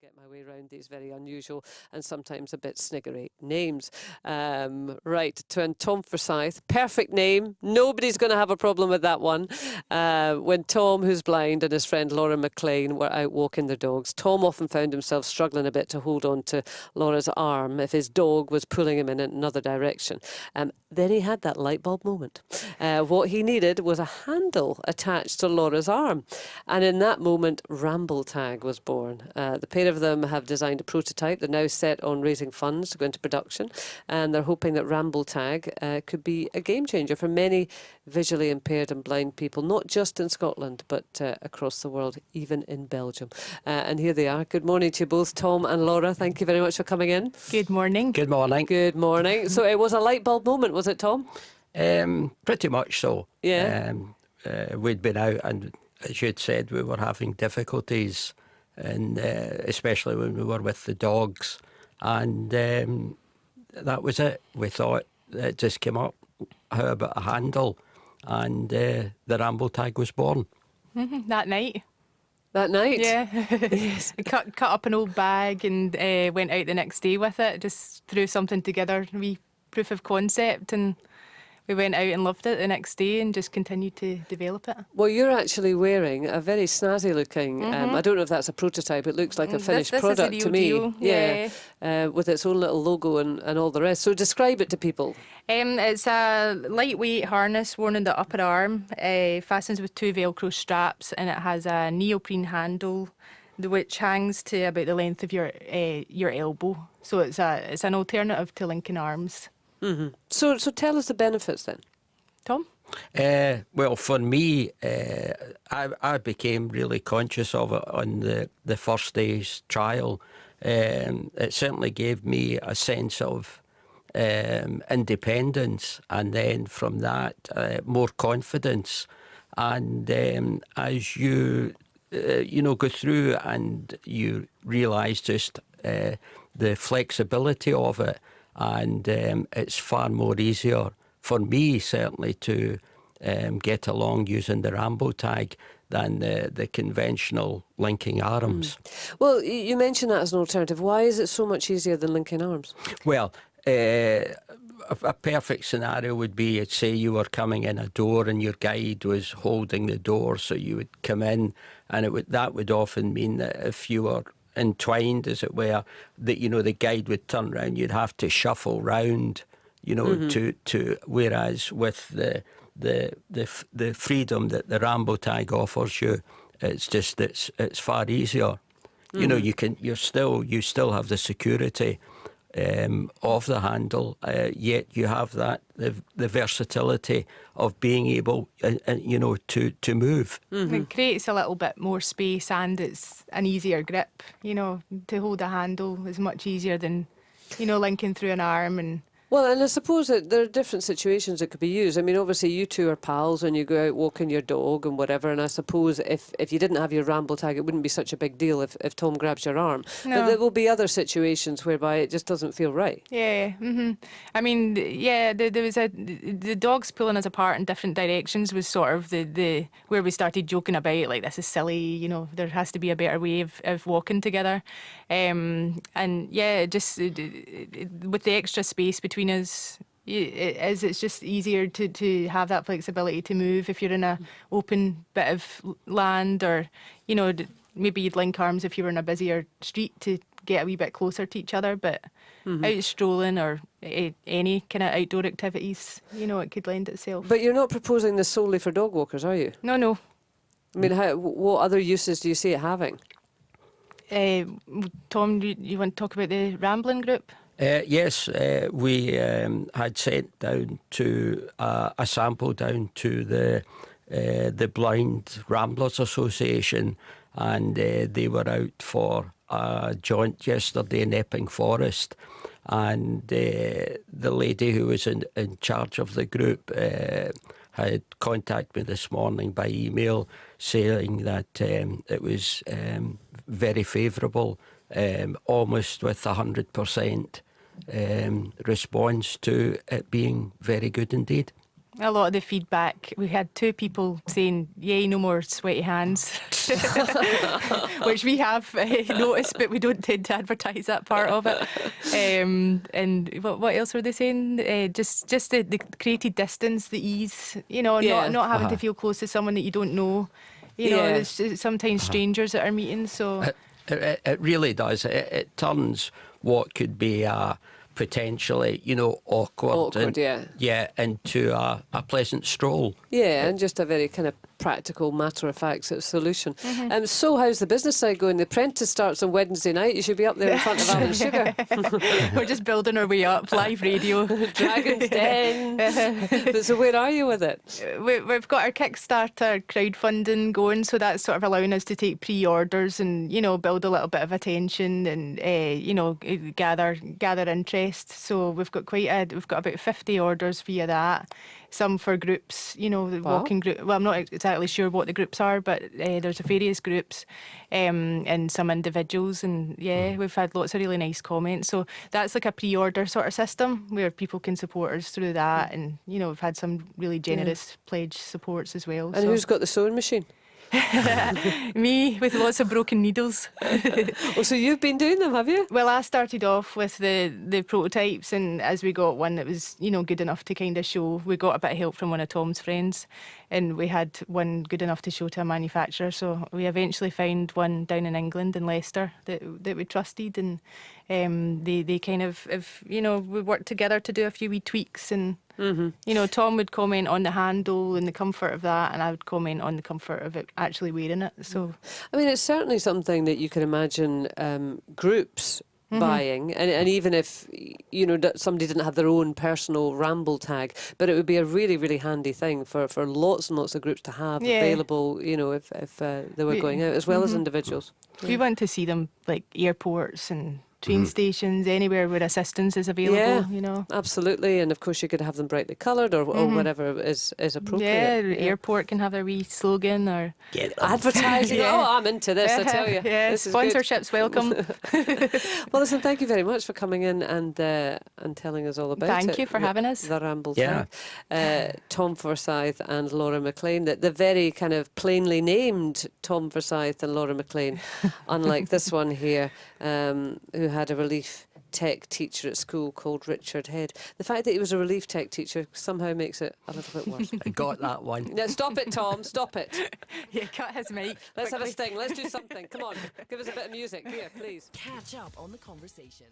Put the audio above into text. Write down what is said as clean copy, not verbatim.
get my way around these very unusual and sometimes a bit sniggery names. Right, to Tom Forsyth, perfect name. Nobody's going to have a problem with that one. When Tom, who's blind, and his friend Laura McLean were out walking their dogs, Tom often found himself struggling a bit to hold on to Laura's arm if his dog was pulling him in another direction. Then he had that light bulb moment. What he needed was a handle attached to Laura's arm. And in that moment, Ramble Tag was born. The pair of them have designed a prototype. They're now set on raising funds to go into production. And they're hoping that Ramble Tag could be a game changer for many visually impaired and blind people, not just in Scotland, but across the world, even in Belgium. And here they are. Good morning to you both, Tom and Laura. Thank you very much for coming in. Good morning. Good morning. Good morning. So it was a light bulb moment, was it, Tom? Pretty much so. Yeah. We'd been out and, as you'd said, we were having difficulties, and especially when we were with the dogs. And that was it. We thought it just came up. How about a handle? And the Ramble Tag was born. That night. That night? Yeah. Yes. I cut up an old bag and went out the next day with it. Just threw something together, a wee proof of concept, and we went out and loved it the next day and just continued to develop it. Well, you're actually wearing a very snazzy looking, I don't know if that's a prototype, it looks like a finished this product is a to real me. deal. Yeah. With its own little logo and all the rest. So describe it to people. It's a lightweight harness worn in the upper arm, fastens with 2 Velcro straps, and it has a neoprene handle which hangs to about the length of your elbow. So it's an alternative to linking arms. Mm-hmm. So tell us the benefits then. Tom? Well, for me, I became really conscious of it on the first day's trial. It certainly gave me a sense of independence, and then from that, more confidence. And as you go through and you realise just the flexibility of it, and it's far more easier for me, certainly, to get along using the Ramble Tag than the conventional linking arms. Well, you mentioned that as an alternative. Why is it so much easier than linking arms? Well, a perfect scenario would be, say you were coming in a door and your guide was holding the door, so you would come in, and that would often mean that if you were entwined, as it were, that the guide would turn round. You'd have to shuffle round, to whereas with the freedom that the Ramble Tag offers you, it's far easier. You still have the security of the handle, yet you have the versatility of being able, to move. It creates a little bit more space, and it's an easier grip. To hold a handle is much easier than, linking through an arm. And Well, and I suppose that there are different situations it could be used. I mean, obviously you two are pals and you go out walking your dog and whatever, and I suppose if you didn't have your Ramble Tag, it wouldn't be such a big deal if Tom grabs your arm. No. But there will be other situations whereby it just doesn't feel right. Yeah. I mean, yeah, there was the dogs pulling us apart in different directions was sort of the where we started joking about, like, this is silly, there has to be a better way of walking together. And yeah, with the extra space between us, it's just easier to have that flexibility to move if you're in a open bit of land, or maybe you'd link arms if you were in a busier street to get a wee bit closer to each other, but out strolling or any kind of outdoor activities, it could lend itself. But you're not proposing this solely for dog walkers, are you? No. I mean, what other uses do you see it having? Tom, you want to talk about the Rambling group? Yes, we had sent down to a sample down to the Blind Ramblers Association, and they were out for a jaunt yesterday in Epping Forest, and the lady who was in charge of the group had contacted me this morning by email saying that it was very favourable, almost with 100% response to it being very good indeed. A lot of the feedback, we had 2 people saying, yay, no more sweaty hands, which we have noticed, but we don't tend to advertise that part of it. And what else were they saying? Just the created distance, the ease, Yeah. not having to feel close to someone that you don't know. Yeah. It's sometimes strangers at our meetings, so... It really does. It turns what could be a potentially, awkward, yeah. into a pleasant stroll. Yeah, and just a very kind of practical, matter-of-fact sort of solution. So how's the business side going? The Apprentice starts on Wednesday night. You should be up there in front of Alan Sugar. We're just building our way up, live radio. Dragon's Den. So where are you with it? We've got our Kickstarter crowdfunding going, so that's sort of allowing us to take pre-orders and, build a little bit of attention and, gather interest. So we've got about 50 orders via that. Some for groups, the walking group. Well, I'm not exactly sure what the groups are, but there's various groups and some individuals. And we've had lots of really nice comments. So that's like a pre-order sort of system where people can support us through that. And, we've had some really generous pledge supports as well. And who's got the sewing machine? Me, with lots of broken needles. So you've been doing them, have you? Well, I started off with the prototypes, and as we got one that was, good enough to kind of show, we got a bit of help from one of Tom's friends, and we had one good enough to show to a manufacturer. So we eventually found one down in England, in Leicester, that we trusted, and they kind of, we worked together to do a few wee tweaks, and Tom would comment on the handle and the comfort of that, and I would comment on the comfort of it actually wearing it. So, I mean, it's certainly something that you can imagine groups buying, and even if somebody didn't have their own personal Ramble tag, but it would be a really, really handy thing for lots and lots of groups to have available. If they were going out as well as individuals. We want to see them like airports and train stations, anywhere where assistance is available, Absolutely, and of course you could have them brightly coloured or whatever is appropriate. Yeah, airport can have their wee slogan or advertising. Oh, I'm into this, I tell you. Yeah, this sponsorships welcome. Well, listen, thank you very much for coming in and telling us all about it. Thank you for having us. The Ramble Tag. Tom Forsyth and Laura McLean, the very kind of plainly named Tom Forsyth and Laura McLean, unlike this one here, who had a relief tech teacher at school called Richard Head. The fact that he was a relief tech teacher somehow makes it a little bit worse. I got that one. Now, stop it, Tom. Stop it. Yeah, cut his mic. Let's have a sting. Let's do something. Come on. Give us a bit of music. Here, please. Catch up on the conversation.